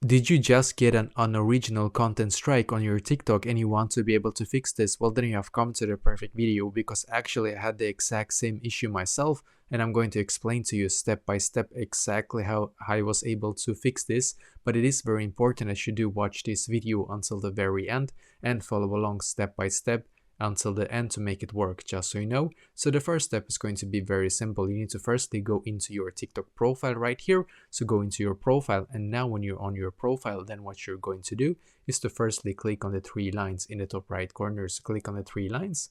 Did you just get an unoriginal content strike on your TikTok and you want to be able to fix this? Well, then you have come to the perfect video, because actually I had the exact same issue myself, and I'm going to explain to you step by step exactly how I was able to fix this. But it is very important that you do watch this video until the very end and follow along step by step until the end to make it work, just so you know. So the first step is going to be very simple. You need to firstly go into your TikTok profile right here. So go into your profile, and now when you're on your profile, then what you're going to do is to firstly click on the three lines in the top right corner. So click on the three lines,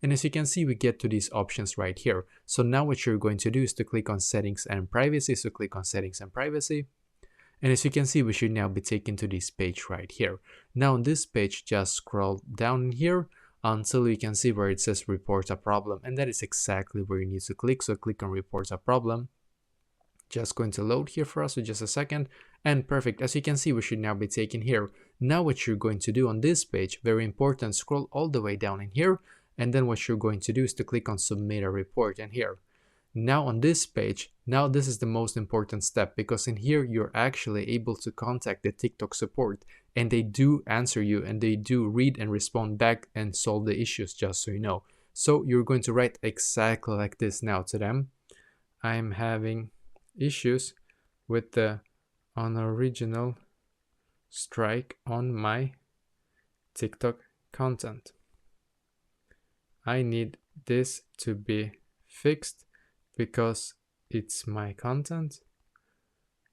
and as you can see, we get to these options right here. So now what you're going to do is to click on settings and privacy. So click on settings and privacy. And as you can see, we should now be taken to this page right here. Now on this page, just scroll down here until you can see where it says report a problem, and that is exactly where you need to click. So click on report a problem. Just going to load here for us for just a second, and perfect. As you can see, we should now be taken here. Now what you're going to do on this page, very important, scroll all the way down in here, and then what you're going to do is to click on submit a report. And here, now on this page, now this is the most important step, because in here you're actually able to contact the TikTok support, and they do answer you, and they do read and respond back and solve the issues, just so you know. So you're going to write exactly like this now to them. I'm having issues with the unoriginal strike on my TikTok content. I need this to be fixed because it's my content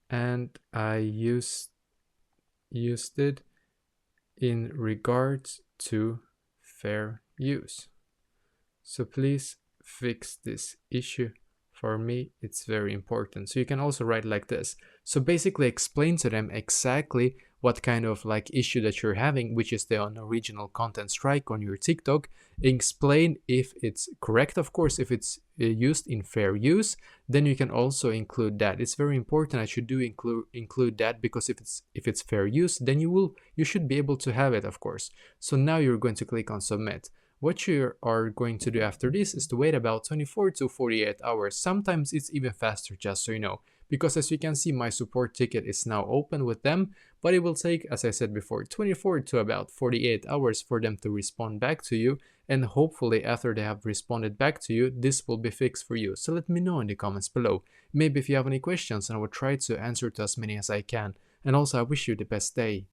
and I used it in regards to fair use. So please fix this issue for me. It's very important. So you can also write like this. So basically explain to them exactly what kind of issue that you're having, which is the unoriginal content strike on your TikTok. Explain if it's correct, of course. If it's used in fair use, then you can also include that. It's very important that you do include that, because if it's fair use, then you should be able to have it, of course. So now you're going to click on submit. What you are going to do after this is to wait about 24 to 48 hours. Sometimes it's even faster, just so you know, because as you can see, my support ticket is now open with them, but it will take, as I said before, 24 to about 48 hours for them to respond back to you, and hopefully after they have responded back to you, this will be fixed for you. So let me know in the comments below. Maybe if you have any questions, and I will try to answer to as many as I can. And also, I wish you the best day.